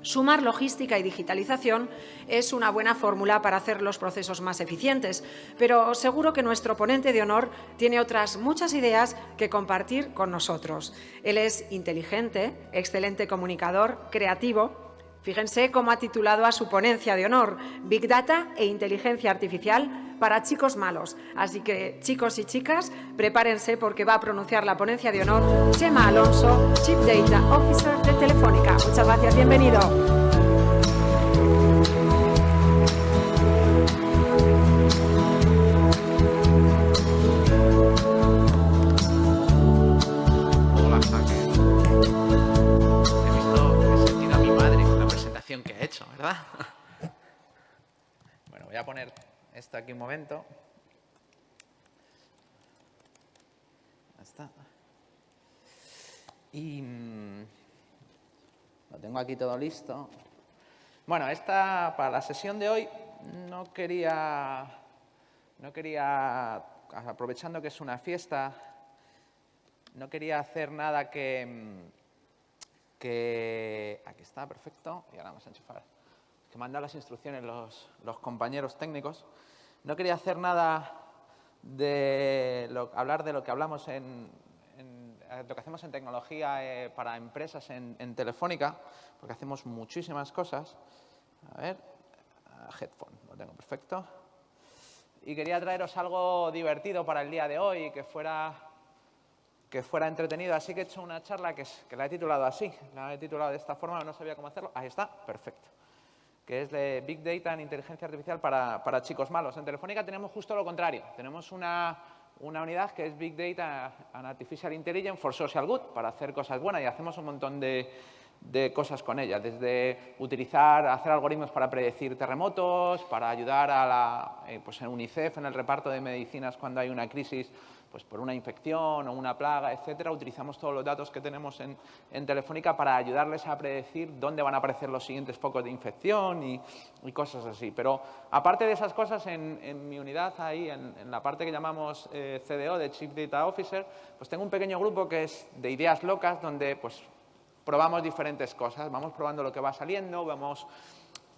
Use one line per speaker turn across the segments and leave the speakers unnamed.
Sumar logística y digitalización es una buena fórmula para hacer los procesos más eficientes, pero seguro que nuestro ponente de honor tiene otras muchas ideas que compartir con nosotros. Él es inteligente, excelente comunicador, creativo. Fíjense cómo ha titulado a su ponencia de honor: Big Data e Inteligencia Artificial para chicos malos. Así que, chicos y chicas, prepárense porque va a pronunciar la ponencia de honor Chema Alonso, Chief Data Officer de Telefónica. Muchas gracias, bienvenido.
Hola, Jaque. He sentido a mi madre con la presentación que ha hecho, ¿verdad? Bueno, voy a poner esto aquí un momento. Ya está. Y lo tengo aquí todo listo. Bueno, para la sesión de hoy no quería, aprovechando que es una fiesta, no quería hacer nada que aquí está, perfecto, y ahora vamos a enchufar. Que me han dado las instrucciones los compañeros técnicos. No quería hacer nada hablar de lo que hablamos lo que hacemos en tecnología para empresas en Telefónica, porque hacemos muchísimas cosas. A ver, headphone, lo tengo perfecto. Y quería traeros algo divertido para el día de hoy, que fuera entretenido. Así que he hecho una charla que la he titulado así. La he titulado de esta forma, no sabía cómo hacerlo. Ahí está, perfecto. Que es de Big Data en Inteligencia Artificial para chicos malos. En Telefónica tenemos justo lo contrario. Tenemos una unidad que es Big Data and Artificial Intelligence for Social Good, para hacer cosas buenas, y hacemos un montón de cosas con ella, desde hacer algoritmos para predecir terremotos, para ayudar pues en UNICEF en el reparto de medicinas cuando hay una crisis pues por una infección o una plaga, etcétera. Utilizamos todos los datos que tenemos en Telefónica para ayudarles a predecir dónde van a aparecer los siguientes focos de infección y cosas así. Pero aparte de esas cosas, en mi unidad, ahí en la parte que llamamos CDO, de Chief Data Officer, pues tengo un pequeño grupo que es de ideas locas, donde pues probamos diferentes cosas, vamos probando lo que va saliendo, vamos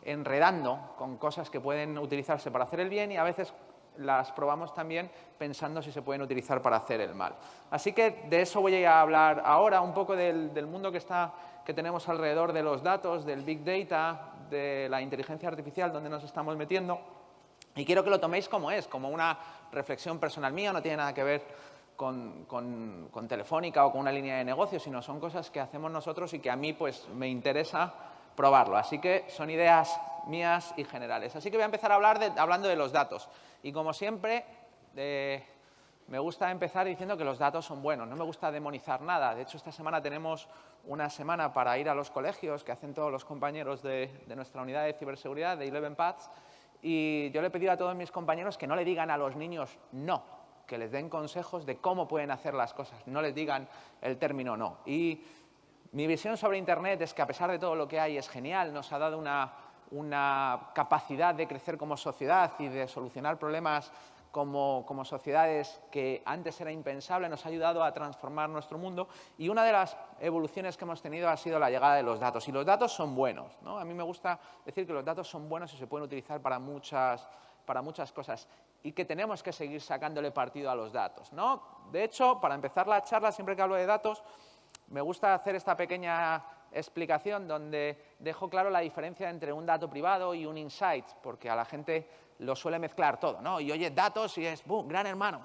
enredando con cosas que pueden utilizarse para hacer el bien y a veces las probamos también pensando si se pueden utilizar para hacer el mal. Así que de eso voy a hablar ahora, un poco del mundo que tenemos alrededor de los datos, del Big Data, de la inteligencia artificial, donde nos estamos metiendo. Y quiero que lo toméis como una reflexión personal mía, no tiene nada que ver con Telefónica o con una línea de negocio, sino son cosas que hacemos nosotros y que a mí pues me interesa probarlo. Así que son ideas mías y generales. Así que voy a empezar hablando de los datos. Y como siempre, me gusta empezar diciendo que los datos son buenos. No me gusta demonizar nada. De hecho, esta semana tenemos una semana para ir a los colegios que hacen todos los compañeros de nuestra unidad de ciberseguridad, de 11 Paths. Y yo le he pedido a todos mis compañeros que no le digan a los niños no, que les den consejos de cómo pueden hacer las cosas. No les digan el término no. Y mi visión sobre Internet es que, a pesar de todo lo que hay, es genial. Nos ha dado una capacidad de crecer como sociedad y de solucionar problemas como sociedades que antes era impensable. Nos ha ayudado a transformar nuestro mundo y una de las evoluciones que hemos tenido ha sido la llegada de los datos. Y los datos son buenos, ¿no? A mí me gusta decir que los datos son buenos y se pueden utilizar para muchas cosas y que tenemos que seguir sacándole partido a los datos, ¿no? De hecho, para empezar la charla, siempre que hablo de datos, me gusta hacer esta pequeña explicación donde dejo claro la diferencia entre un dato privado y un insight, porque a la gente lo suele mezclar todo, ¿no? Y oye datos y es, ¡bum!, gran hermano.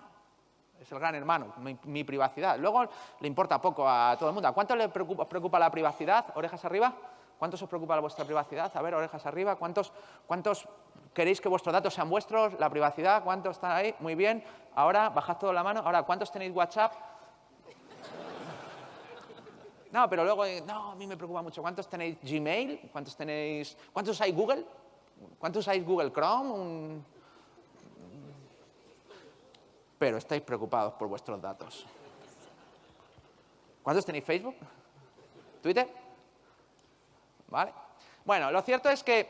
Es el gran hermano, mi privacidad. Luego le importa poco a todo el mundo. ¿A cuánto os preocupa la privacidad? ¿Orejas arriba? ¿Cuántos os preocupa vuestra privacidad? A ver, orejas arriba. ¿Cuántos queréis que vuestros datos sean vuestros? La privacidad, ¿cuántos están ahí? Muy bien. Ahora, bajad toda la mano. Ahora, ¿cuántos tenéis WhatsApp? No, pero luego, no, a mí me preocupa mucho. ¿Cuántos tenéis Gmail? ¿Cuántos usáis Google? ¿Cuántos usáis Google Chrome? Pero estáis preocupados por vuestros datos. ¿Cuántos tenéis Facebook? ¿Twitter? ¿Vale? Bueno, lo cierto es que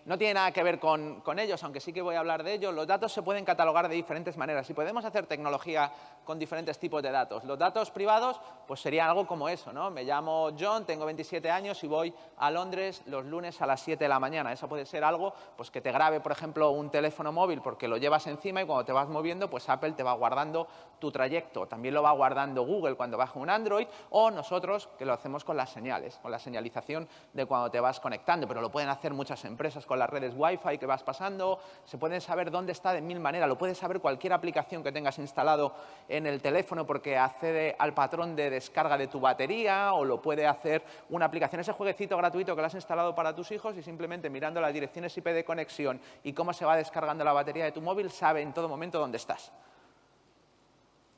No tiene nada que ver con ellos, aunque sí que voy a hablar de ellos. Los datos se pueden catalogar de diferentes maneras y podemos hacer tecnología con diferentes tipos de datos. Los datos privados pues serían algo como eso, ¿no? Me llamo John, tengo 27 años y voy a Londres los lunes a las 7 de la mañana. Eso puede ser algo pues, que te grabe, por ejemplo, un teléfono móvil porque lo llevas encima y cuando te vas moviendo, pues Apple te va guardando tu trayecto. También lo va guardando Google cuando baja un Android o nosotros que lo hacemos con las señales, con la señalización de cuando te vas conectando, pero lo pueden hacer muchas empresas con las redes Wi-Fi que vas pasando, se pueden saber dónde está de mil maneras, lo puede saber cualquier aplicación que tengas instalado en el teléfono porque accede al patrón de descarga de tu batería o lo puede hacer una aplicación, ese jueguecito gratuito que lo has instalado para tus hijos y simplemente mirando las direcciones IP de conexión y cómo se va descargando la batería de tu móvil, sabe en todo momento dónde estás.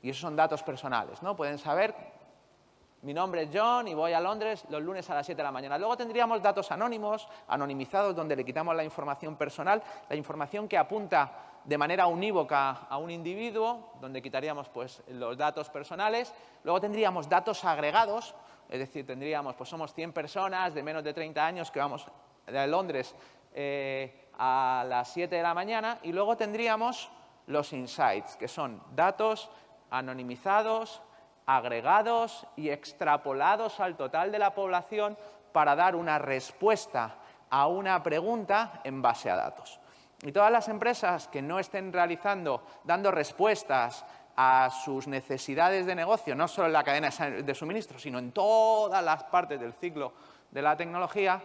Y esos son datos personales, ¿no? Pueden saber, mi nombre es John y voy a Londres los lunes a las 7 de la mañana. Luego tendríamos datos anónimos, anonimizados, donde le quitamos la información personal, la información que apunta de manera unívoca a un individuo, donde quitaríamos pues, los datos personales. Luego tendríamos datos agregados, es decir, tendríamos, pues somos 100 personas de menos de 30 años que vamos de Londres a las 7 de la mañana. Y luego tendríamos los insights, que son datos anonimizados, agregados y extrapolados al total de la población para dar una respuesta a una pregunta en base a datos. Y todas las empresas que no estén dando respuestas a sus necesidades de negocio, no solo en la cadena de suministro, sino en todas las partes del ciclo de la tecnología,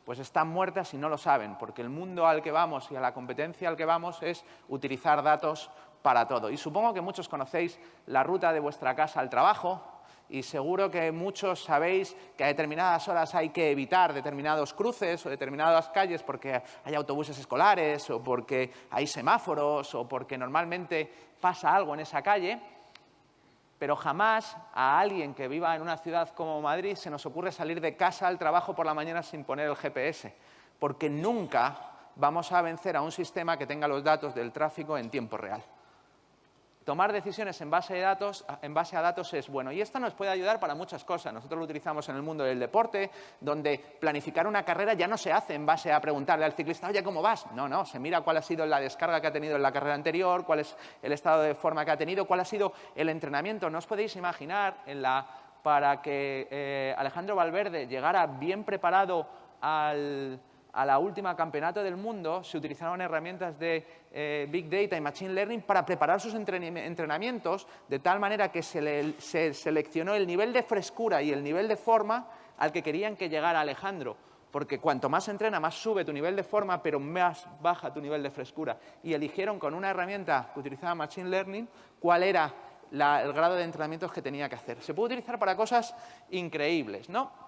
pues están muertas y no lo saben, porque el mundo al que vamos y a la competencia al que vamos es utilizar datos para todo. Y supongo que muchos conocéis la ruta de vuestra casa al trabajo y seguro que muchos sabéis que a determinadas horas hay que evitar determinados cruces o determinadas calles porque hay autobuses escolares o porque hay semáforos o porque normalmente pasa algo en esa calle, pero jamás a alguien que viva en una ciudad como Madrid se nos ocurre salir de casa al trabajo por la mañana sin poner el GPS, porque nunca vamos a vencer a un sistema que tenga los datos del tráfico en tiempo real. Tomar decisiones en base a datos es bueno y esto nos puede ayudar para muchas cosas. Nosotros lo utilizamos en el mundo del deporte, donde planificar una carrera ya no se hace en base a preguntarle al ciclista, oye, ¿cómo vas? No, se mira cuál ha sido la descarga que ha tenido en la carrera anterior, cuál es el estado de forma que ha tenido, cuál ha sido el entrenamiento. No os podéis imaginar para que Alejandro Valverde llegara bien preparado a la última campeonato del mundo, se utilizaron herramientas de Big Data y Machine Learning para preparar sus entrenamientos de tal manera que se seleccionó el nivel de frescura y el nivel de forma al que querían que llegara Alejandro. Porque cuanto más entrena, más sube tu nivel de forma, pero más baja tu nivel de frescura. Y eligieron con una herramienta que utilizaba Machine Learning cuál era el grado de entrenamientos que tenía que hacer. Se puede utilizar para cosas increíbles, ¿no?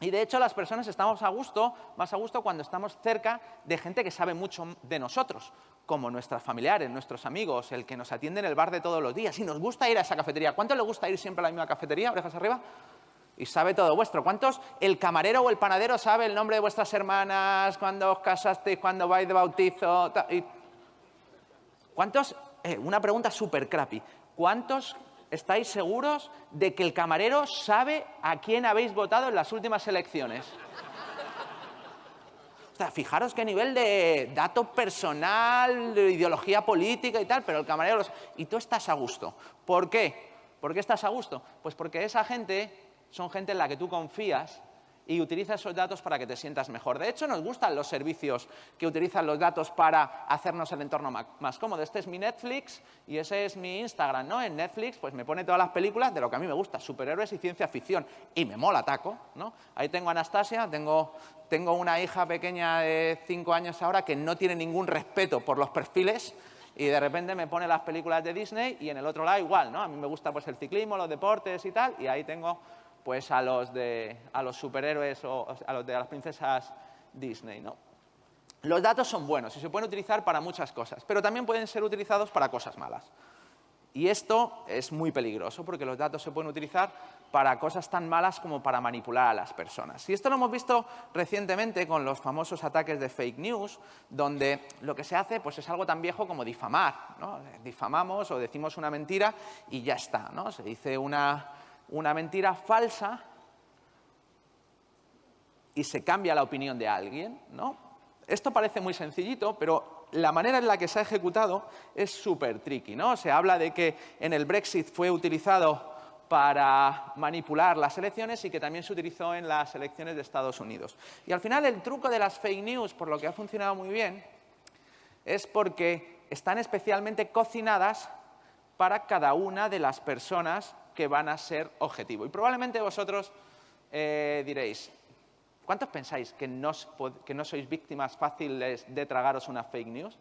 Y de hecho las personas estamos más a gusto cuando estamos cerca de gente que sabe mucho de nosotros, como nuestros familiares, nuestros amigos, el que nos atiende en el bar de todos los días. Y nos gusta ir a esa cafetería. ¿Cuánto le gusta ir siempre a la misma cafetería? Orejas arriba. Y sabe todo vuestro. ¿Cuántos el camarero o el panadero sabe el nombre de vuestras hermanas, cuando os casasteis, cuando vais de bautizo? ¿Cuántos? Una pregunta súper crappy. ¿Cuántos estáis seguros de que el camarero sabe a quién habéis votado en las últimas elecciones? O sea, fijaros qué nivel de dato personal, de ideología política y tal, pero el camarero y tú estás a gusto. ¿Por qué? ¿Por qué estás a gusto? Pues porque esa gente son gente en la que tú confías y utiliza esos datos para que te sientas mejor. De hecho, nos gustan los servicios que utilizan los datos para hacernos el entorno más cómodo. Este es mi Netflix y ese es mi Instagram, ¿no? En Netflix pues me pone todas las películas de lo que a mí me gusta, superhéroes y ciencia ficción. Y me mola taco, ¿no? Ahí tengo a Anastasia, tengo una hija pequeña de 5 años ahora que no tiene ningún respeto por los perfiles y de repente me pone las películas de Disney y en el otro lado igual, ¿no? A mí me gusta pues el ciclismo, los deportes y tal, y ahí tengo pues a los superhéroes o a las princesas Disney, ¿no? Los datos son buenos y se pueden utilizar para muchas cosas, pero también pueden ser utilizados para cosas malas. Y esto es muy peligroso porque los datos se pueden utilizar para cosas tan malas como para manipular a las personas. Y esto lo hemos visto recientemente con los famosos ataques de fake news, donde lo que se hace pues, es algo tan viejo como difamar, ¿no? Difamamos o decimos una mentira y ya está, ¿no? Se dice una mentira falsa y se cambia la opinión de alguien, ¿no? esto parece muy sencillito, pero la manera en la que se ha ejecutado es súper tricky, ¿no? Se habla de que en el Brexit fue utilizado para manipular las elecciones y que también se utilizó en las elecciones de Estados Unidos. Y al final el truco de las fake news, por lo que ha funcionado muy bien, es porque están especialmente cocinadas para cada una de las personas que van a ser objetivo. Y probablemente vosotros diréis, ¿cuántos pensáis que no sois víctimas fáciles de tragaros una fake news?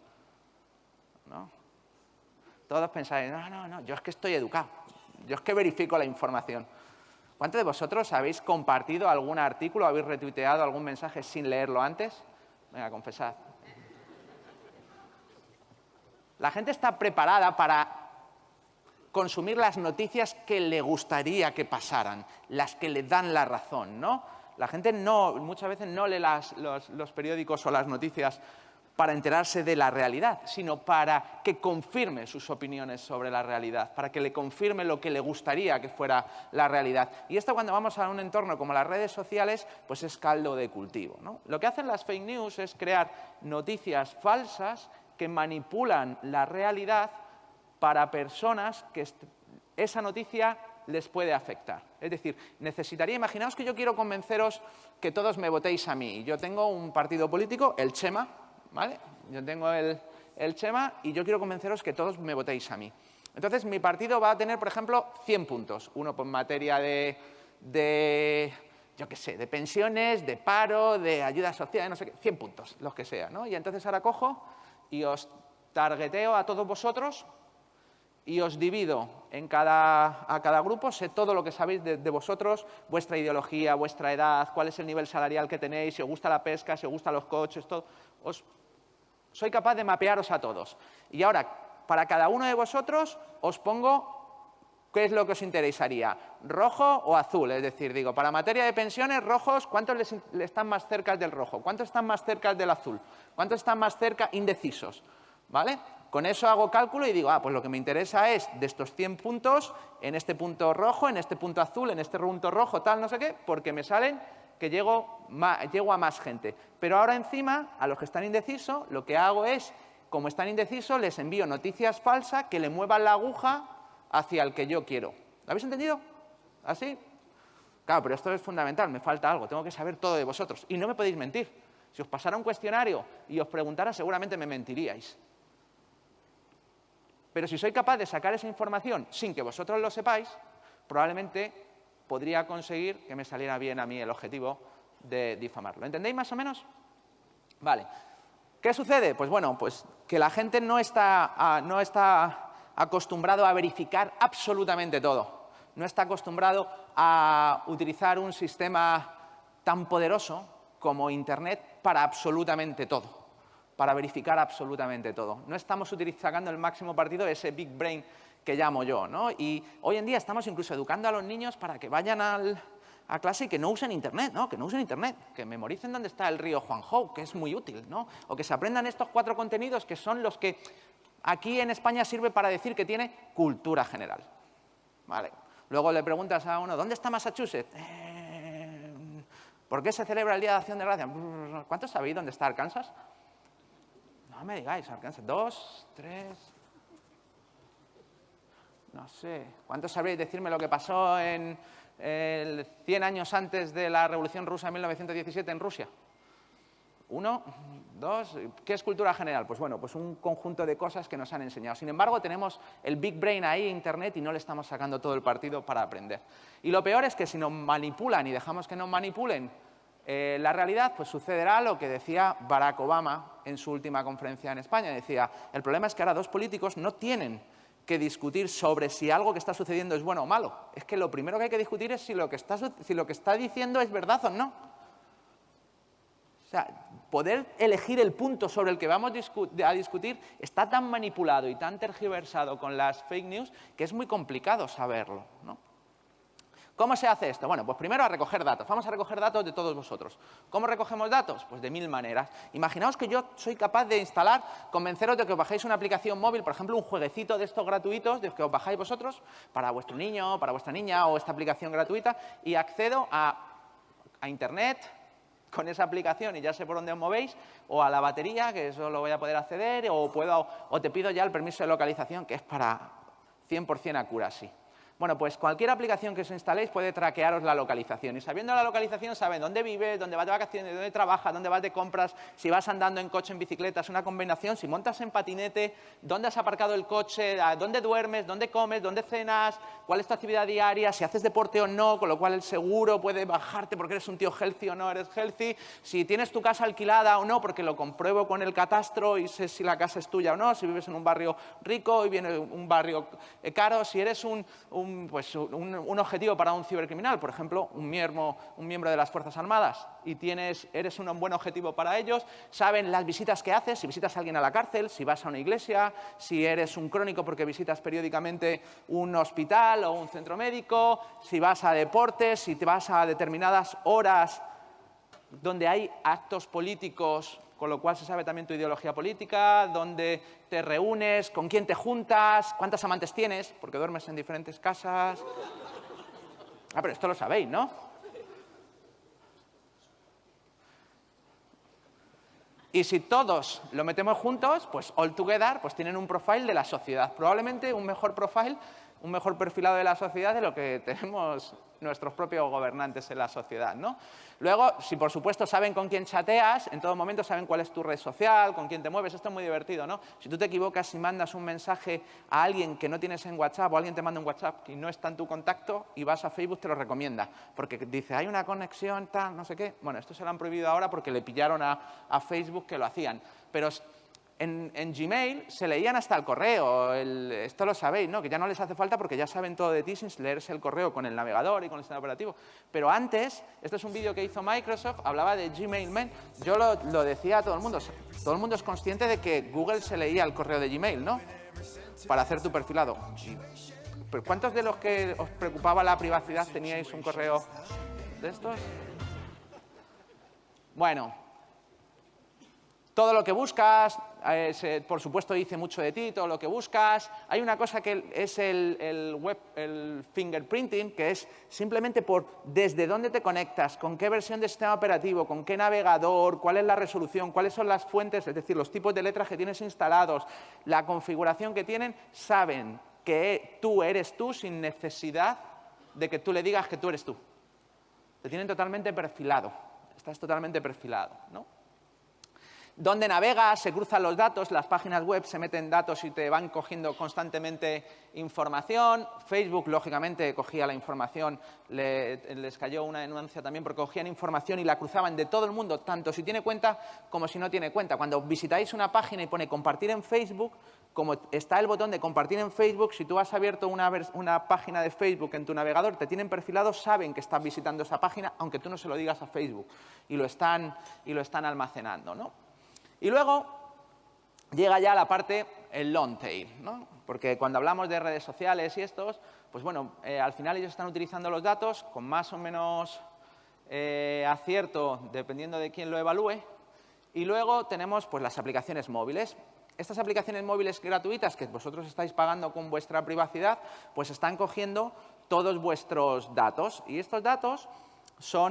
¿No? Todos pensáis, no, yo es que estoy educado, yo es que verifico la información. ¿Cuántos de vosotros habéis compartido algún artículo, habéis retuiteado algún mensaje sin leerlo antes? Venga, confesad. La gente está preparada para consumir las noticias que le gustaría que pasaran, las que le dan la razón, ¿no? La gente muchas veces no lee los periódicos o las noticias para enterarse de la realidad, sino para que confirme sus opiniones sobre la realidad, para que le confirme lo que le gustaría que fuera la realidad. Y esto, cuando vamos a un entorno como las redes sociales, pues es caldo de cultivo, ¿no? Lo que hacen las fake news es crear noticias falsas que manipulan la realidad para personas que esa noticia les puede afectar. Es decir, imaginaos que yo quiero convenceros que todos me votéis a mí. Yo tengo un partido político, el Chema, ¿vale? Yo tengo el Chema y yo quiero convenceros que todos me votéis a mí. Entonces, mi partido va a tener, por ejemplo, 100 puntos. Uno en materia yo qué sé, de pensiones, de paro, de ayuda social, no sé qué, 100 puntos, los que sea, ¿no? Y entonces ahora cojo y os targeteo a todos vosotros y os divido a cada grupo, sé todo lo que sabéis de vosotros, vuestra ideología, vuestra edad, cuál es el nivel salarial que tenéis, si os gusta la pesca, si os gustan los coches, todo. Soy capaz de mapearos a todos. Y ahora, para cada uno de vosotros, os pongo qué es lo que os interesaría, rojo o azul. Es decir, digo, para materia de pensiones, rojos, ¿cuántos les están más cerca del rojo? ¿Cuántos están más cerca del azul? ¿Cuántos están más cerca indecisos? ¿Vale? Con eso hago cálculo y digo, pues lo que me interesa es de estos 100 puntos, en este punto rojo, en este punto azul, en este punto rojo, tal, no sé qué, porque me salen que llego a más gente. Pero ahora encima, a los que están indecisos, lo que hago es, como están indecisos, les envío noticias falsas que le muevan la aguja hacia el que yo quiero. ¿Lo habéis entendido? ¿Así? Claro, pero esto es fundamental, me falta algo, tengo que saber todo de vosotros. Y no me podéis mentir. Si os pasara un cuestionario y os preguntara, seguramente me mentiríais. Pero si soy capaz de sacar esa información sin que vosotros lo sepáis, probablemente podría conseguir que me saliera bien a mí el objetivo de difamar. ¿Lo entendéis más o menos? Vale. ¿Qué sucede? Pues bueno, pues que la gente no está acostumbrado a verificar absolutamente todo. No está acostumbrado a utilizar un sistema tan poderoso como Internet para absolutamente todo, para verificar absolutamente todo. No estamos sacando el máximo partido de ese big brain que llamo yo, ¿no? Y hoy en día estamos incluso educando a los niños para que vayan a clase y que no usen Internet, ¿no? Que no usen Internet, que memoricen dónde está el río Juanjo, que es muy útil, ¿no? O que se aprendan estos 4 contenidos que son los que aquí en España sirve para decir que tiene cultura general. Vale. Luego le preguntas a uno, ¿dónde está Massachusetts? ¿Por qué se celebra el Día de Acción de Gracias? ¿Cuántos sabéis dónde está Arkansas? No me digáis, Arkansas. 2, 3... No sé. ¿Cuántos sabréis decirme lo que pasó en 100 años antes de la Revolución Rusa en 1917 en Rusia? 1, 2... ¿Qué es cultura general? Pues bueno, pues un conjunto de cosas que nos han enseñado. Sin embargo, tenemos el Big Brain ahí, Internet, y no le estamos sacando todo el partido para aprender. Y lo peor es que si nos manipulan y dejamos que nos manipulen la realidad, pues sucederá lo que decía Barack Obama en su última conferencia en España. Decía, el problema es que ahora 2 políticos no tienen que discutir sobre si algo que está sucediendo es bueno o malo. Es que lo primero que hay que discutir es si lo que está diciendo es verdad o no. O sea, poder elegir el punto sobre el que vamos a discutir está tan manipulado y tan tergiversado con las fake news que es muy complicado saberlo, ¿no? ¿Cómo se hace esto? Bueno, pues primero a recoger datos. Vamos a recoger datos de todos vosotros. ¿Cómo recogemos datos? Pues de 1000 maneras. Imaginaos que yo soy capaz de instalar, convenceros de que os bajéis una aplicación móvil, por ejemplo, un jueguecito de estos gratuitos, de los que os bajáis vosotros, para vuestro niño, para vuestra niña, o esta aplicación gratuita, y accedo a Internet, con esa aplicación y ya sé por dónde os movéis, o a la batería, que eso lo voy a poder acceder, o te pido ya el permiso de localización, que es para 100% accuracy. Bueno, pues cualquier aplicación que os instaléis puede traquearos la localización. Y sabiendo la localización saben dónde vives, dónde vas de vacaciones, dónde trabajas, dónde vas de compras, si vas andando en coche, en bicicleta, es una combinación, si montas en patinete, dónde has aparcado el coche, dónde duermes, dónde comes, dónde cenas, cuál es tu actividad diaria, si haces deporte o no, con lo cual el seguro puede bajarte porque eres un tío healthy o no eres healthy, si tienes tu casa alquilada o no, porque lo compruebo con el catastro y sé si la casa es tuya o no, si vives en un barrio rico y viene un barrio caro, si eres un objetivo para un cibercriminal, por ejemplo, un miembro de las Fuerzas Armadas, y eres un buen objetivo para ellos, saben las visitas que haces, si visitas a alguien a la cárcel, si vas a una iglesia, si eres un crónico porque visitas periódicamente un hospital o un centro médico, si vas a deportes, si te vas a determinadas horas donde hay actos políticos, con lo cual se sabe también tu ideología política, dónde te reúnes, con quién te juntas, cuántas amantes tienes, porque duermes en diferentes casas. Ah, pero esto lo sabéis, ¿no? Y si todos lo metemos juntos, pues all together, pues tienen un profile de la sociedad. Probablemente un mejor profile, un mejor perfilado de la sociedad de lo que tenemos nuestros propios gobernantes en la sociedad, ¿no? Luego, si por supuesto saben con quién chateas, en todo momento saben cuál es tu red social, con quién te mueves, esto es muy divertido, ¿no? Si tú te equivocas y mandas un mensaje a alguien que no tienes en WhatsApp o alguien te manda un WhatsApp y no está en tu contacto y vas a Facebook, te lo recomienda, porque dice, hay una conexión, tal, no sé qué. Bueno, esto se lo han prohibido ahora porque le pillaron a Facebook que lo hacían, pero en Gmail se leían hasta el correo, esto lo sabéis, ¿no? Que ya no les hace falta porque ya saben todo de ti sin leerse el correo con el navegador y con el sistema operativo. Pero antes, este es un vídeo que hizo Microsoft, hablaba de Gmail Man, yo lo decía a todo el mundo es consciente de que Google se leía el correo de Gmail, ¿no? Para hacer tu perfilado. ¿Pero cuántos de los que os preocupaba la privacidad teníais un correo de estos? Bueno, todo lo que buscas, por supuesto dice mucho de ti, todo lo que buscas. Hay una cosa que es el fingerprinting, que es simplemente por desde dónde te conectas, con qué versión de sistema operativo, con qué navegador, cuál es la resolución, cuáles son las fuentes, es decir, los tipos de letras que tienes instalados, la configuración que tienen, saben que tú eres tú sin necesidad de que tú le digas que tú eres tú. Te tienen totalmente perfilado, estás totalmente perfilado, ¿no? Donde navegas, se cruzan los datos, las páginas web se meten datos y te van cogiendo constantemente información. Facebook, lógicamente, cogía la información, les cayó una denuncia también porque cogían información y la cruzaban de todo el mundo, tanto si tiene cuenta como si no tiene cuenta. Cuando visitáis una página y pone compartir en Facebook, como está el botón de compartir en Facebook, si tú has abierto una página de Facebook en tu navegador, te tienen perfilado, saben que estás visitando esa página, aunque tú no se lo digas a Facebook, y lo están almacenando, ¿no? Y luego llega ya la parte, el long tail, ¿no? Porque cuando hablamos de redes sociales y estos, pues bueno, al final ellos están utilizando los datos con más o menos acierto, dependiendo de quién lo evalúe. Y luego tenemos pues las aplicaciones móviles. Estas aplicaciones móviles gratuitas que vosotros estáis pagando con vuestra privacidad, pues están cogiendo todos vuestros datos. Y estos datos se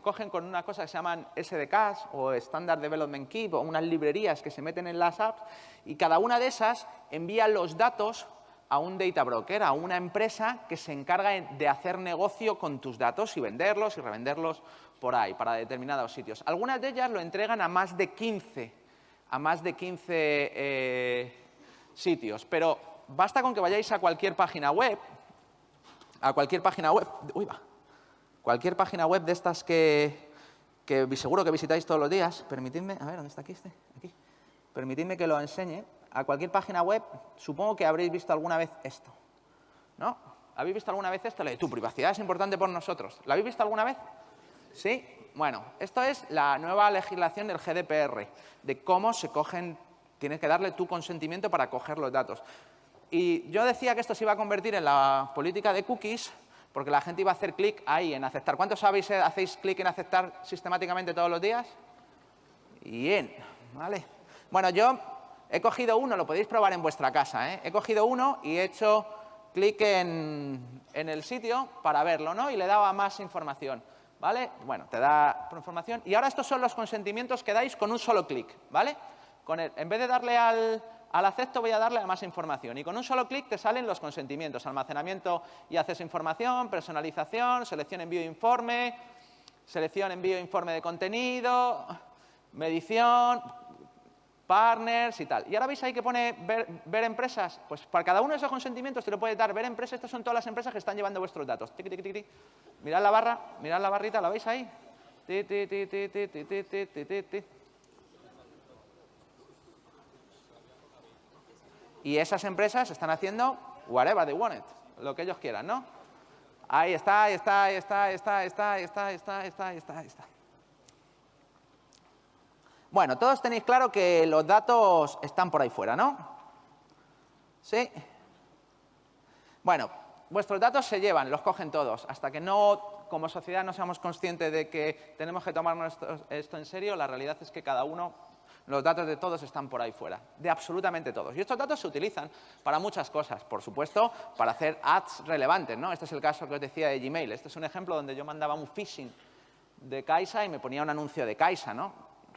cogen con una cosa que se llaman SDKs o Standard Development Kit o unas librerías que se meten en las apps y cada una de esas envía los datos a un data broker, a una empresa que se encarga de hacer negocio con tus datos y venderlos y revenderlos por ahí, para determinados sitios. Algunas de ellas lo entregan a más de 15 sitios, pero basta con que vayáis a cualquier página web, cualquier página web de estas que seguro que visitáis todos los días. Permitidme, a ver, ¿dónde está aquí Aquí. Permitidme que lo enseñe. A cualquier página web, supongo que habréis visto alguna vez esto, ¿no? ¿Habéis visto alguna vez esto? Lo de tu privacidad es importante por nosotros. ¿Lo habéis visto alguna vez? ¿Sí? Bueno, esto es la nueva legislación del GDPR, de cómo se cogen, tienes que darle tu consentimiento para coger los datos. Y yo decía que esto se iba a convertir en la política de cookies, porque la gente iba a hacer clic ahí en aceptar. ¿Cuántos hacéis clic en aceptar sistemáticamente todos los días? Bien, ¿vale? Bueno, yo he cogido uno, lo podéis probar en vuestra casa, ¿eh? He cogido uno y he hecho clic en el sitio para verlo, ¿no? Y le daba más información. ¿vale? Bueno, te da información. Y ahora estos son los consentimientos que dais con un solo clic, ¿vale? En vez de darle al acepto, voy a darle a más información. Y con un solo clic te salen los consentimientos. Almacenamiento y acceso a información, personalización, selección, envío, informe, selección, envío, informe de contenido, medición, partners y tal. Y ahora veis ahí que pone ver empresas. Pues para cada uno de esos consentimientos te lo puedes dar ver empresas. Estas son todas las empresas que están llevando vuestros datos. Tic, tic, tic, tic. Mirad la barra, mirad la barrita, ¿la veis ahí? Ti, ti, ti, ti, ti, ti, ti, ti, ti, ti. Y esas empresas están haciendo whatever they want it, lo que ellos quieran, ¿no? Ahí está, ahí está, ahí está, ahí está, ahí está, ahí está, ahí está, ahí está, ahí está, ahí está. Bueno, todos tenéis claro que los datos están por ahí fuera, ¿no? ¿Sí? Bueno, vuestros datos se llevan, los cogen todos. Hasta que no, como sociedad, no seamos conscientes de que tenemos que tomarnos esto en serio, la realidad es que cada uno, los datos de todos están por ahí fuera, de absolutamente todos. Y estos datos se utilizan para muchas cosas, por supuesto, para hacer ads relevantes, ¿no? Este es el caso que os decía de Gmail. Este es un ejemplo donde yo mandaba un phishing de Caixa y me ponía un anuncio de Caixa, ¿no?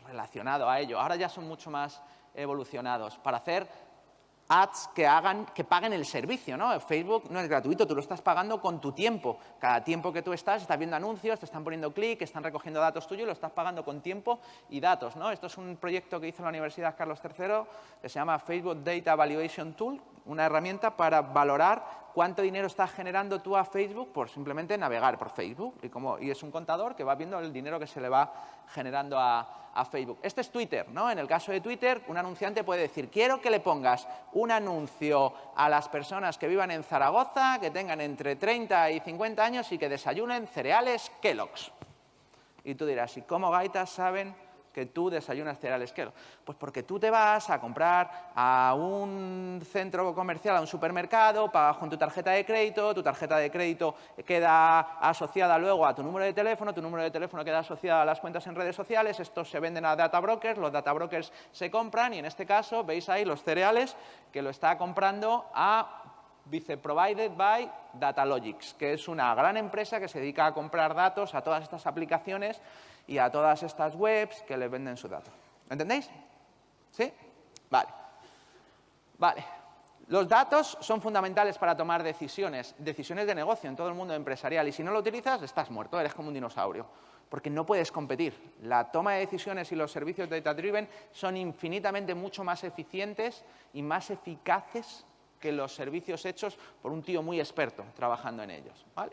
Relacionado a ello. Ahora ya son mucho más evolucionados para hacer ads que paguen el servicio, ¿no? Facebook no es gratuito, tú lo estás pagando con tu tiempo. Cada tiempo que tú estás viendo anuncios, te están poniendo clic, están recogiendo datos tuyos y lo estás pagando con tiempo y datos, ¿no? Esto es un proyecto que hizo la Universidad Carlos III que se llama Facebook Data Valuation Tool, una herramienta para valorar cuánto dinero estás generando tú a Facebook por simplemente navegar por Facebook. Y es un contador que va viendo el dinero que se le va generando a Facebook. Este es Twitter, ¿no? En el caso de Twitter, un anunciante puede decir, quiero que le pongas un anuncio a las personas que vivan en Zaragoza, que tengan entre 30 y 50 años y que desayunen cereales Kellogg's. Y tú dirás, ¿y cómo gaitas saben que tú desayunas cereales Kellogg's? Pues porque tú te vas a comprar a un centro comercial, a un supermercado, pagas con tu tarjeta de crédito queda asociada luego a tu número de teléfono queda asociado a las cuentas en redes sociales, estos se venden a data brokers, los data brokers se compran y en este caso veis ahí los cereales que lo está comprando a Provided by Datalogics, que es una gran empresa que se dedica a comprar datos a todas estas aplicaciones y a todas estas webs que les venden sus datos. ¿Entendéis? ¿Sí? Vale. Vale. Los datos son fundamentales para tomar decisiones de negocio en todo el mundo empresarial y si no lo utilizas estás muerto, eres como un dinosaurio, porque no puedes competir. La toma de decisiones y los servicios data-driven son infinitamente mucho más eficientes y más eficaces que los servicios hechos por un tío muy experto trabajando en ellos, ¿vale?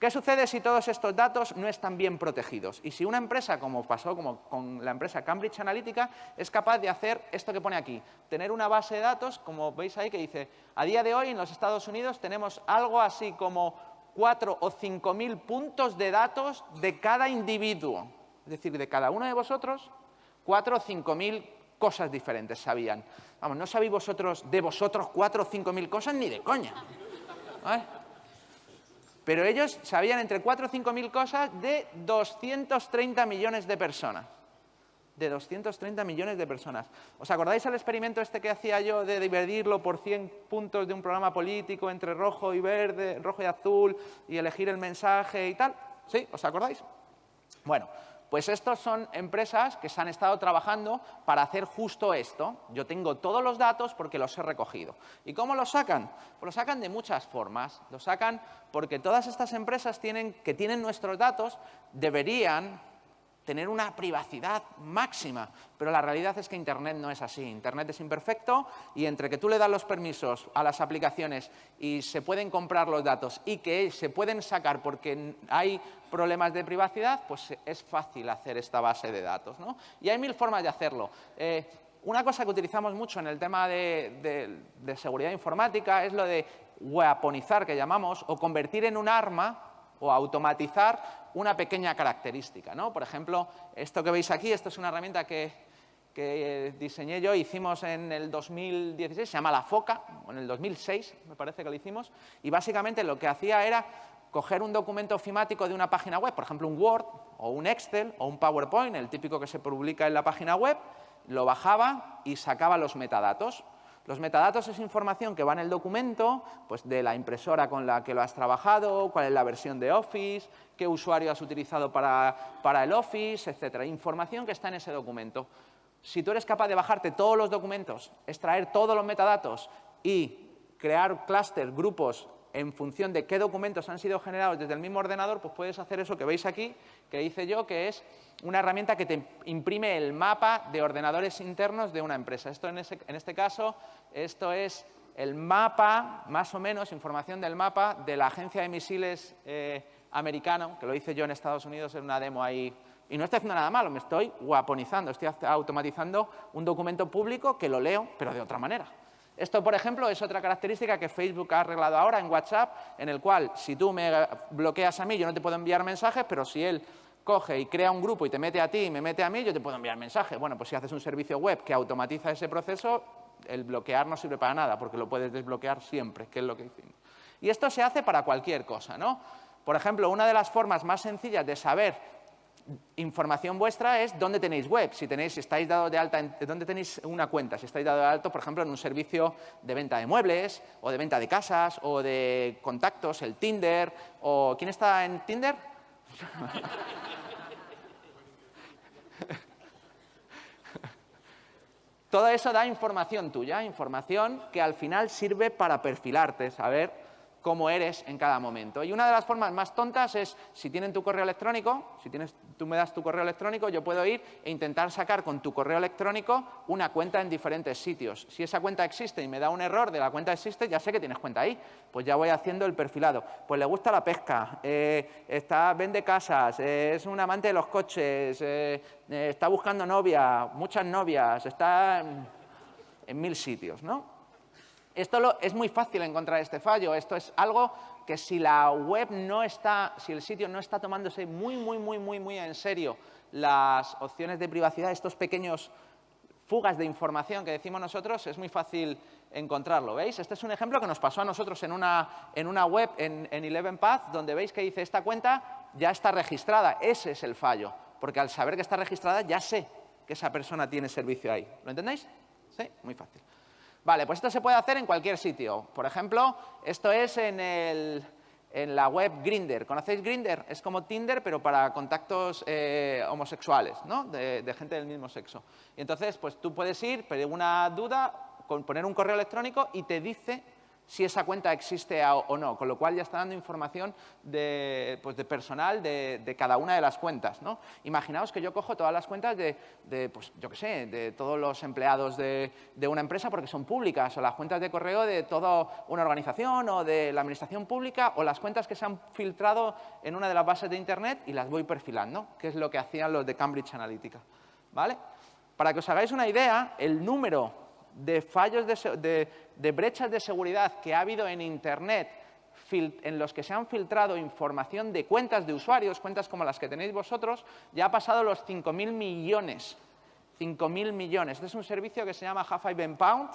¿Qué sucede si todos estos datos no están bien protegidos? Y si una empresa, como pasó con la empresa Cambridge Analytica, es capaz de hacer esto que pone aquí, tener una base de datos, como veis ahí, que dice, a día de hoy en los Estados Unidos tenemos algo así como 4.000 o 5.000 puntos de datos de cada individuo. Es decir, de cada uno de vosotros, 4.000 o 5.000 cosas diferentes sabían. Vamos, no sabéis de vosotros 4.000 o 5.000 cosas ni de coña, ¿vale? Pero ellos sabían entre 4.000 o 5.000 cosas de 230 millones de personas. De 230 millones de personas. ¿Os acordáis el experimento este que hacía yo de dividirlo por 100 puntos de un programa político entre rojo y verde, rojo y azul, y elegir el mensaje y tal? ¿Sí? ¿Os acordáis? Bueno, pues estos son empresas que se han estado trabajando para hacer justo esto. Yo tengo todos los datos porque los he recogido. ¿Y cómo los sacan? Pues los sacan de muchas formas. Los sacan porque todas estas empresas que tienen nuestros datos deberían tener una privacidad máxima, pero la realidad es que Internet no es así. Internet es imperfecto y entre que tú le das los permisos a las aplicaciones y se pueden comprar los datos y que se pueden sacar porque hay problemas de privacidad, pues es fácil hacer esta base de datos, ¿no? Y hay mil formas de hacerlo. Una cosa que utilizamos mucho en el tema de seguridad informática es lo de weaponizar, que llamamos, o convertir en un arma o automatizar una pequeña característica, ¿no? Por ejemplo, esto que veis aquí, esto es una herramienta que diseñé yo, hicimos en el 2016, se llama La Foca, o en el 2006 me parece que lo hicimos, y básicamente lo que hacía era coger un documento ofimático de una página web, por ejemplo un Word o un Excel o un PowerPoint, el típico que se publica en la página web, lo bajaba y sacaba los metadatos. Los metadatos es información que va en el documento, pues de la impresora con la que lo has trabajado, cuál es la versión de Office, qué usuario has utilizado para el Office, etcétera. Información que está en ese documento. Si tú eres capaz de bajarte todos los documentos, extraer todos los metadatos y crear clústeres, grupos, en función de qué documentos han sido generados desde el mismo ordenador, pues puedes hacer eso que veis aquí, que hice yo, que es una herramienta que te imprime el mapa de ordenadores internos de una empresa. Esto en este caso, esto es el mapa, más o menos, información del mapa de la agencia de misiles americano, que lo hice yo en Estados Unidos en una demo ahí. Y no estoy haciendo nada malo, me estoy guaponizando, estoy automatizando un documento público que lo leo, pero de otra manera. Esto, por ejemplo, es otra característica que Facebook ha arreglado ahora en WhatsApp, en el cual, si tú me bloqueas a mí, yo no te puedo enviar mensajes, pero si él coge y crea un grupo y te mete a ti y me mete a mí, yo te puedo enviar mensajes. Bueno, pues si haces un servicio web que automatiza ese proceso, el bloquear no sirve para nada, porque lo puedes desbloquear siempre, que es lo que hicimos. Y esto se hace para cualquier cosa, ¿no? Por ejemplo, una de las formas más sencillas de saber información vuestra es dónde tenéis web, si estáis dados de alta, dónde tenéis una cuenta, si estáis dados de alto, por ejemplo, en un servicio de venta de muebles, o de venta de casas, o de contactos, el Tinder, o ¿quién está en Tinder? Todo eso da información tuya, información que al final sirve para perfilarte, saber cómo eres en cada momento. Y una de las formas más tontas es, si tienen tu correo electrónico, tú me das tu correo electrónico, yo puedo ir e intentar sacar con tu correo electrónico una cuenta en diferentes sitios. Si esa cuenta existe y me da un error de la cuenta existe, ya sé que tienes cuenta ahí. Pues ya voy haciendo el perfilado. Pues le gusta la pesca, vende casas, es un amante de los coches, está buscando novia, muchas novias, está en 1000 sitios, ¿no? Es muy fácil encontrar este fallo. Esto es algo que si la web no está, si el sitio no está tomándose muy en serio las opciones de privacidad, estos pequeños fugas de información que decimos nosotros, es muy fácil encontrarlo. ¿Veis? Este es un ejemplo que nos pasó a nosotros en una web, en 11path, donde veis que dice esta cuenta ya está registrada. Ese es el fallo, porque al saber que está registrada ya sé que esa persona tiene servicio ahí. ¿Lo entendéis? Sí, muy fácil. Vale, pues esto se puede hacer en cualquier sitio. Por ejemplo, esto es en la web Grindr. ¿Conocéis Grindr? Es como Tinder, pero para contactos homosexuales, ¿no? De gente del mismo sexo. Y entonces, pues tú puedes ir, pedir una duda, poner un correo electrónico y te dice si esa cuenta existe o no, con lo cual ya está dando información de personal de cada una de las cuentas, ¿no? Imaginaos que yo cojo todas las cuentas pues, yo qué sé, de todos los empleados de una empresa porque son públicas, o las cuentas de correo de toda una organización o de la administración pública, o las cuentas que se han filtrado en una de las bases de Internet y las voy perfilando, que es lo que hacían los de Cambridge Analytica, ¿vale? Para que os hagáis una idea, el número de fallos de brechas de seguridad que ha habido en Internet en los que se han filtrado información de cuentas de usuarios, cuentas como las que tenéis vosotros, ya ha pasado los 5.000 millones. 5.000 millones. Este es un servicio que se llama Have I Been Pwned.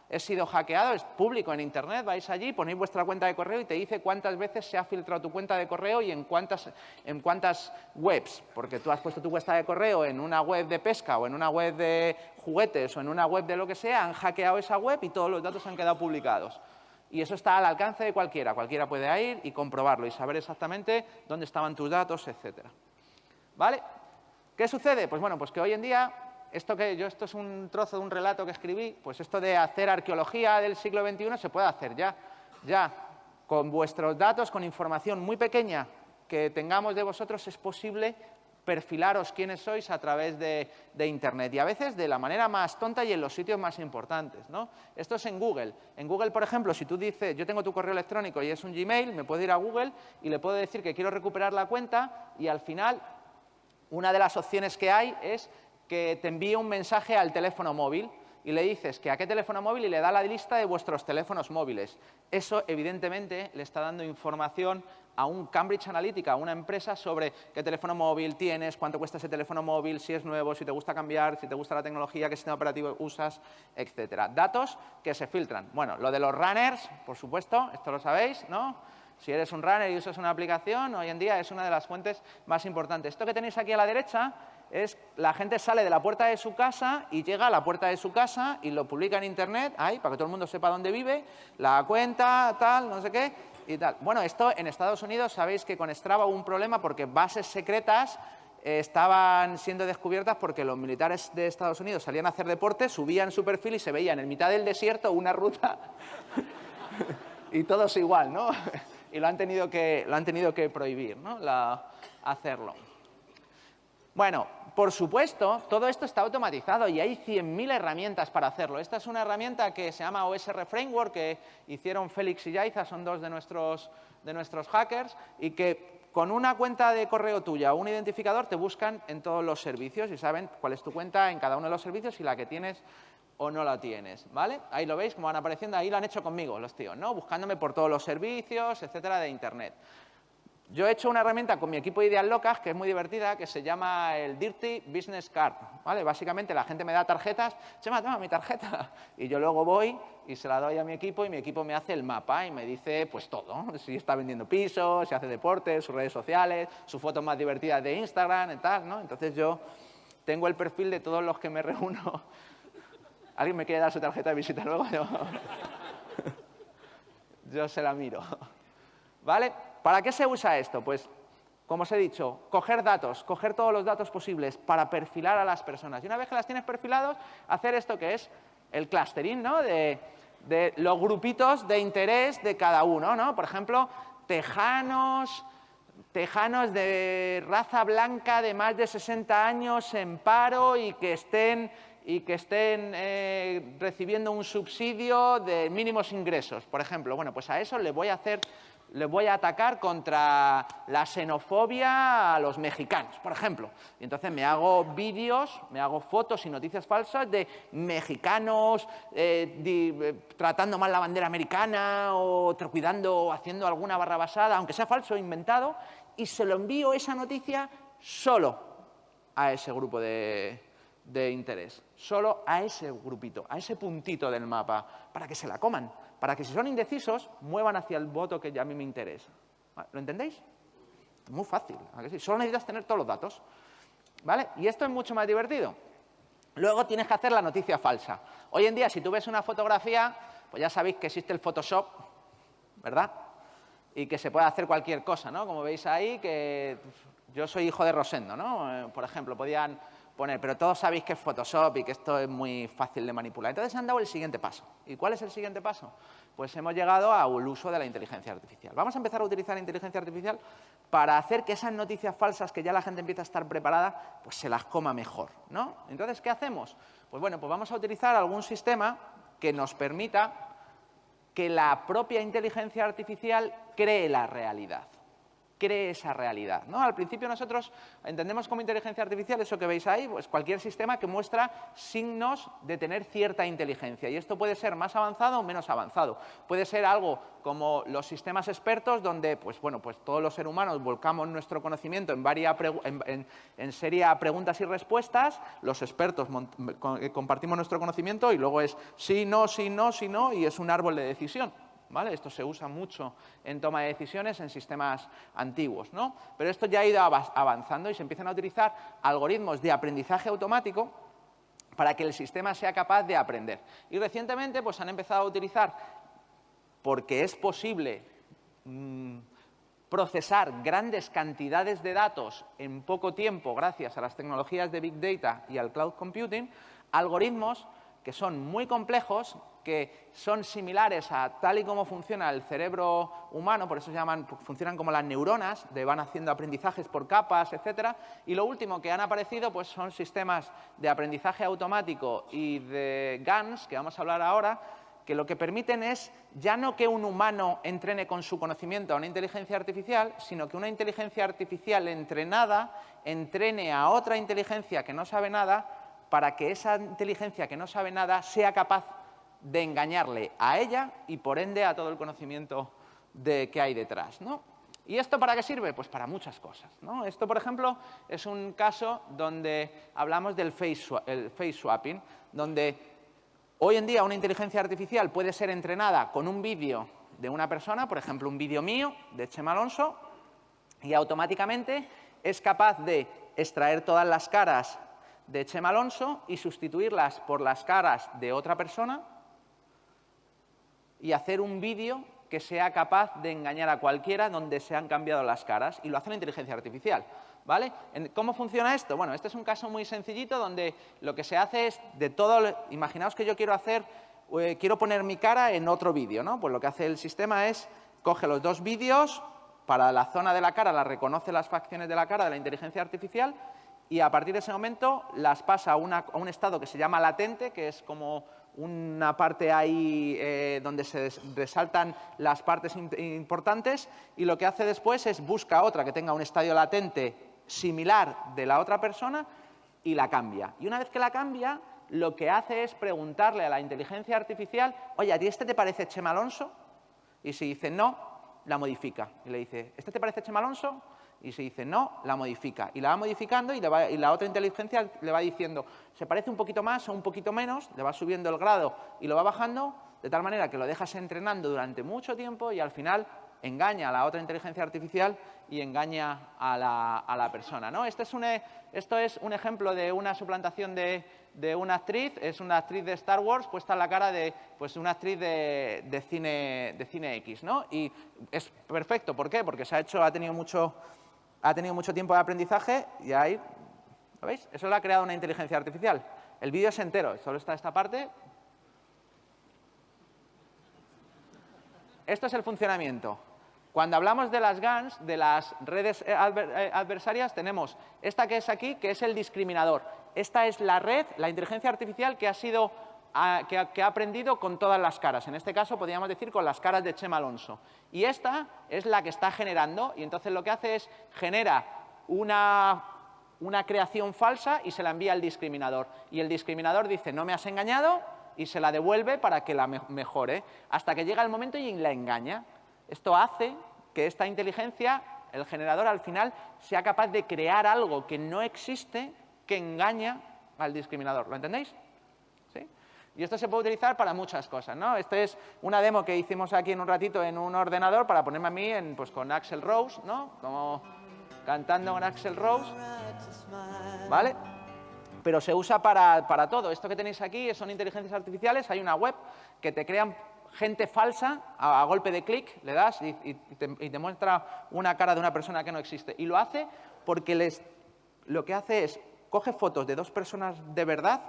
He sido hackeado, es público en Internet, vais allí, ponéis vuestra cuenta de correo y te dice cuántas veces se ha filtrado tu cuenta de correo y en cuántas webs. Porque tú has puesto tu cuenta de correo en una web de pesca o en una web de juguetes o en una web de lo que sea, han hackeado esa web y todos los datos han quedado publicados. Y eso está al alcance de cualquiera. Cualquiera puede ir y comprobarlo y saber exactamente dónde estaban tus datos, etcétera. ¿Vale? ¿Qué sucede? Pues bueno, pues que hoy en día esto es un trozo de un relato que escribí, pues esto de hacer arqueología del siglo XXI se puede hacer ya con vuestros datos, con información muy pequeña que tengamos de vosotros, es posible perfilaros quiénes sois a través de Internet, y a veces de la manera más tonta y en los sitios más importantes, ¿no? Esto es en Google. En Google, por ejemplo, si tú dices, yo tengo tu correo electrónico y es un Gmail, me puedo ir a Google y le puedo decir que quiero recuperar la cuenta, y al final una de las opciones que hay es que te envíe un mensaje al teléfono móvil y le dices que a qué teléfono móvil y le da la lista de vuestros teléfonos móviles. Eso, evidentemente, le está dando información a un Cambridge Analytica, a una empresa, sobre qué teléfono móvil tienes, cuánto cuesta ese teléfono móvil, si es nuevo, si te gusta cambiar, si te gusta la tecnología, qué sistema operativo usas, etcétera. Datos que se filtran. Bueno, lo de los runners, por supuesto, esto lo sabéis, ¿no? Si eres un runner y usas una aplicación, hoy en día es una de las fuentes más importantes. Esto que tenéis aquí a la derecha es la gente sale de la puerta de su casa y llega a la puerta de su casa y lo publica en Internet, ahí, para que todo el mundo sepa dónde vive, la cuenta, tal, no sé qué, y tal. Bueno, esto en Estados Unidos sabéis que con Strava hubo un problema porque bases secretas estaban siendo descubiertas porque los militares de Estados Unidos salían a hacer deporte, subían su perfil y se veían en mitad del desierto una ruta y todos igual, ¿no? Y lo han tenido que prohibir, ¿no? Hacerlo. Bueno, por supuesto, todo esto está automatizado y hay 100.000 herramientas para hacerlo. Esta es una herramienta que se llama OSR Framework, que hicieron Félix y Yaiza, son dos de nuestros hackers, y que con una cuenta de correo tuya o un identificador te buscan en todos los servicios y saben cuál es tu cuenta en cada uno de los servicios y la que tienes o no la tienes, ¿vale? Ahí lo veis, como van apareciendo, ahí lo han hecho conmigo los tíos, ¿no? Buscándome por todos los servicios, etcétera, de Internet. Yo he hecho una herramienta con mi equipo de Ideas Locas que es muy divertida, que se llama el Dirty Business Card, ¿vale? Básicamente la gente me da tarjetas, Chema, toma mi tarjeta, y yo luego voy y se la doy a mi equipo y mi equipo me hace el mapa y me dice pues todo, si está vendiendo pisos, si hace deporte, sus redes sociales, sus fotos más divertidas de Instagram y tal, ¿no? Entonces yo tengo el perfil de todos los que me reúno. ¿Alguien me quiere dar su tarjeta de visita luego? Yo se la miro, ¿vale? ¿Para qué se usa esto? Pues, como os he dicho, coger datos, coger todos los datos posibles para perfilar a las personas. Y una vez que las tienes perfilados, hacer esto que es el clustering, ¿no? De los grupitos de interés de cada uno, ¿no? Por ejemplo, tejanos de raza blanca de más de 60 años en paro y que estén recibiendo un subsidio de mínimos ingresos, por ejemplo. Bueno, pues a eso les voy a atacar contra la xenofobia a los mexicanos, por ejemplo. Y entonces me hago vídeos, me hago fotos y noticias falsas de mexicanos tratando mal la bandera americana o haciendo alguna barrabasada, aunque sea falso, inventado, y se lo envío esa noticia solo a ese grupo de interés, solo a ese grupito, a ese puntito del mapa, para que se la coman, para que si son indecisos, muevan hacia el voto que a mí me interesa. ¿Lo entendéis? Muy fácil, ¿a que sí? Solo necesitas tener todos los datos, ¿vale? Y esto es mucho más divertido. Luego tienes que hacer la noticia falsa. Hoy en día, si tú ves una fotografía, pues ya sabéis que existe el Photoshop, ¿verdad? Y que se puede hacer cualquier cosa, ¿no? Como veis ahí, que yo soy hijo de Rosendo, ¿no? Por ejemplo, podían poner, pero todos sabéis que es Photoshop y que esto es muy fácil de manipular. Entonces han dado el siguiente paso. ¿Y cuál es el siguiente paso? Pues hemos llegado al uso de la inteligencia artificial. Vamos a empezar a utilizar inteligencia artificial para hacer que esas noticias falsas que ya la gente empieza a estar preparada, pues se las coma mejor, ¿no? Entonces, ¿qué hacemos? Pues bueno, pues vamos a utilizar algún sistema que nos permita que la propia inteligencia artificial cree la realidad. Cree esa realidad, ¿no? Al principio nosotros entendemos como inteligencia artificial eso que veis ahí, pues cualquier sistema que muestra signos de tener cierta inteligencia. Y esto puede ser más avanzado o menos avanzado. Puede ser algo como los sistemas expertos, donde pues, bueno, pues todos los seres humanos volcamos nuestro conocimiento en serie a preguntas y respuestas, los expertos compartimos nuestro conocimiento y luego es sí, no, sí, no, sí, no, y es un árbol de decisión. ¿Vale? Esto se usa mucho en toma de decisiones en sistemas antiguos, ¿no? Pero esto ya ha ido avanzando y se empiezan a utilizar algoritmos de aprendizaje automático para que el sistema sea capaz de aprender. Y recientemente pues, han empezado a utilizar, porque es posible procesar grandes cantidades de datos en poco tiempo gracias a las tecnologías de Big Data y al Cloud Computing, algoritmos que son muy complejos, que son similares a tal y como funciona el cerebro humano, por eso funcionan como las neuronas, van haciendo aprendizajes por capas, etcétera. Y lo último que han aparecido pues, son sistemas de aprendizaje automático y de GANs, que vamos a hablar ahora, que lo que permiten es ya no que un humano entrene con su conocimiento a una inteligencia artificial, sino que una inteligencia artificial entrenada entrene a otra inteligencia que no sabe nada, para que esa inteligencia que no sabe nada sea capaz de engañarle a ella y, por ende, a todo el conocimiento que hay detrás, ¿no? ¿Y esto para qué sirve? Pues para muchas cosas, ¿no? Esto, por ejemplo, es un caso donde hablamos del face swapping, donde hoy en día una inteligencia artificial puede ser entrenada con un vídeo de una persona, por ejemplo, un vídeo mío de Chema Alonso, y automáticamente es capaz de extraer todas las caras de Chema Alonso y sustituirlas por las caras de otra persona y hacer un vídeo que sea capaz de engañar a cualquiera donde se han cambiado las caras, y lo hace la inteligencia artificial, ¿vale? ¿Cómo funciona esto? Bueno, este es un caso muy sencillito donde lo que se hace es de todo. Imaginaos que yo quiero poner mi cara en otro vídeo, ¿no? Pues lo que hace el sistema es coge los dos vídeos, para la zona de la cara la reconoce las facciones de la cara de la inteligencia artificial y a partir de ese momento las pasa a un estado que se llama latente, que es como una parte ahí donde se resaltan las partes importantes, y lo que hace después es busca otra que tenga un estadio latente similar de la otra persona y la cambia. Y una vez que la cambia, lo que hace es preguntarle a la inteligencia artificial, oye, ¿a ti este te parece Chema Alonso? Y si dice no, la modifica. Y le dice, ¿este te parece Chema Alonso? Y si dice no, la modifica. Y la va modificando y la otra inteligencia le va diciendo, se parece un poquito más o un poquito menos, le va subiendo el grado y lo va bajando, de tal manera que lo dejas entrenando durante mucho tiempo y al final engaña a la otra inteligencia artificial y engaña a la persona, ¿no? Esto es un ejemplo de una suplantación de una actriz. Es una actriz de Star Wars puesta en la cara de pues, una actriz de cine X, ¿no? Y es perfecto. ¿Por qué? Porque ha tenido mucho tiempo de aprendizaje y ahí, ¿lo veis? Eso lo ha creado una inteligencia artificial. El vídeo es entero, solo está esta parte. Esto es el funcionamiento. Cuando hablamos de las GANs, de las redes adversarias, tenemos esta que es aquí, que es el discriminador. Esta es la red, la inteligencia artificial que ha aprendido con todas las caras. En este caso, podríamos decir con las caras de Chema Alonso. Y esta es la que está generando, y entonces lo que hace es genera una creación falsa y se la envía al discriminador. Y el discriminador dice, no me has engañado, y se la devuelve para que la mejore, hasta que llega el momento y la engaña. Esto hace que esta inteligencia, el generador, al final sea capaz de crear algo que no existe, que engaña al discriminador. ¿Lo entendéis? ¿Sí? Y esto se puede utilizar para muchas cosas, ¿no? Esta es una demo que hicimos aquí en un ratito en un ordenador para ponerme a mí pues, con Axl Rose, ¿no? Como cantando con Axl Rose, ¿vale? Pero se usa para todo. Esto que tenéis aquí son inteligencias artificiales. Hay una web que te crean gente falsa a golpe de clic, le das y te muestra una cara de una persona que no existe. Y lo hace porque lo que hace es coge fotos de dos personas de verdad,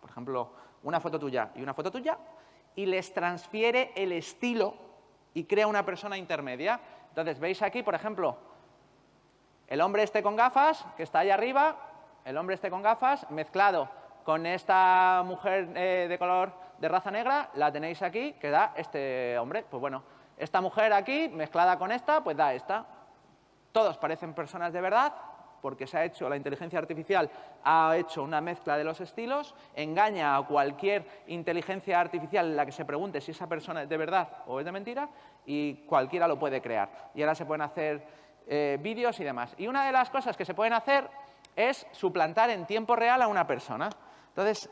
por ejemplo, una foto tuya y una foto tuya, y les transfiere el estilo y crea una persona intermedia. Entonces, veis aquí, por ejemplo, el hombre este con gafas, que está ahí arriba, el hombre este con gafas, mezclado con esta mujer de color de raza negra, la tenéis aquí, que da este hombre. Pues bueno, esta mujer aquí, mezclada con esta, pues da esta. Todos parecen personas de verdad, porque la inteligencia artificial ha hecho una mezcla de los estilos, engaña a cualquier inteligencia artificial en la que se pregunte si esa persona es de verdad o es de mentira, y cualquiera lo puede crear. Y ahora se pueden hacer vídeos y demás. Y una de las cosas que se pueden hacer es suplantar en tiempo real a una persona. Entonces,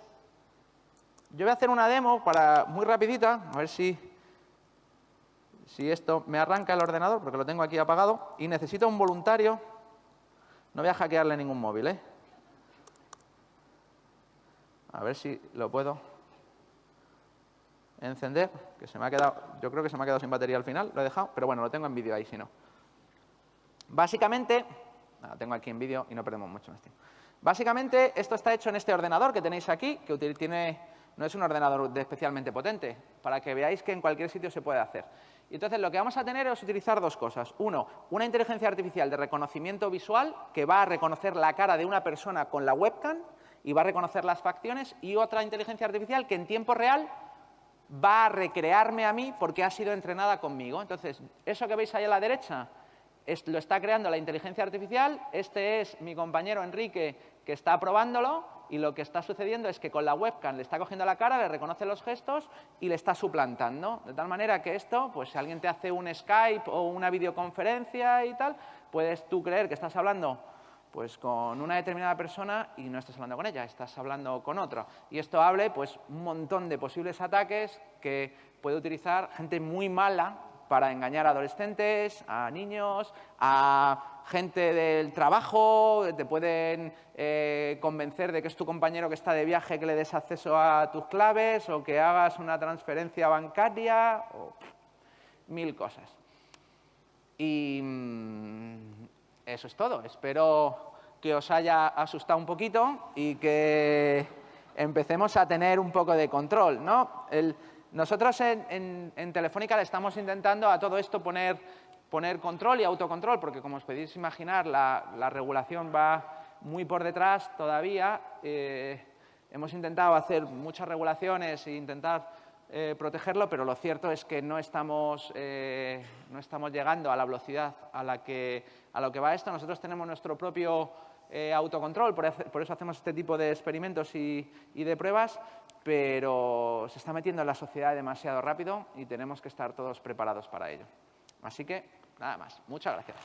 yo voy a hacer una demo muy rapidita, a ver si esto me arranca el ordenador, porque lo tengo aquí apagado, y necesito un voluntario. No voy a hackearle ningún móvil, ¿eh? A ver si lo puedo encender, que se me ha quedado, yo creo que se me ha quedado sin batería al final, lo he dejado, pero bueno, lo tengo en vídeo ahí, si no. Básicamente, lo tengo aquí en vídeo y no perdemos mucho más tiempo. Básicamente, esto está hecho en este ordenador que tenéis aquí, que no es un ordenador especialmente potente, para que veáis que en cualquier sitio se puede hacer. Y entonces lo que vamos a tener es utilizar dos cosas. Uno, una inteligencia artificial de reconocimiento visual que va a reconocer la cara de una persona con la webcam y va a reconocer las facciones, y otra inteligencia artificial que en tiempo real va a recrearme a mí porque ha sido entrenada conmigo. Entonces, eso que veis ahí a la derecha lo está creando la inteligencia artificial. Este es mi compañero Enrique, que está probándolo, y lo que está sucediendo es que con la webcam le está cogiendo la cara, le reconoce los gestos y le está suplantando. De tal manera que esto, pues si alguien te hace un Skype o una videoconferencia y tal, puedes tú creer que estás hablando pues con una determinada persona y no estás hablando con ella, estás hablando con otra. Y esto abre pues un montón de posibles ataques que puede utilizar gente muy mala para engañar a adolescentes, a niños, a gente del trabajo. Te pueden convencer de que es tu compañero que está de viaje, que le des acceso a tus claves o que hagas una transferencia bancaria o mil cosas. Y eso es todo. Espero que os haya asustado un poquito y que empecemos a tener un poco de control, ¿no? Nosotros en Telefónica le estamos intentando a todo esto poner control y autocontrol, porque como os podéis imaginar, la regulación va muy por detrás todavía. Hemos intentado hacer muchas regulaciones e intentar protegerlo, pero lo cierto es que no estamos llegando a la velocidad a lo que va esto. Nosotros tenemos nuestro propio autocontrol, por eso hacemos este tipo de experimentos y de pruebas, pero se está metiendo en la sociedad demasiado rápido y tenemos que estar todos preparados para ello. Así que, nada más. Muchas gracias.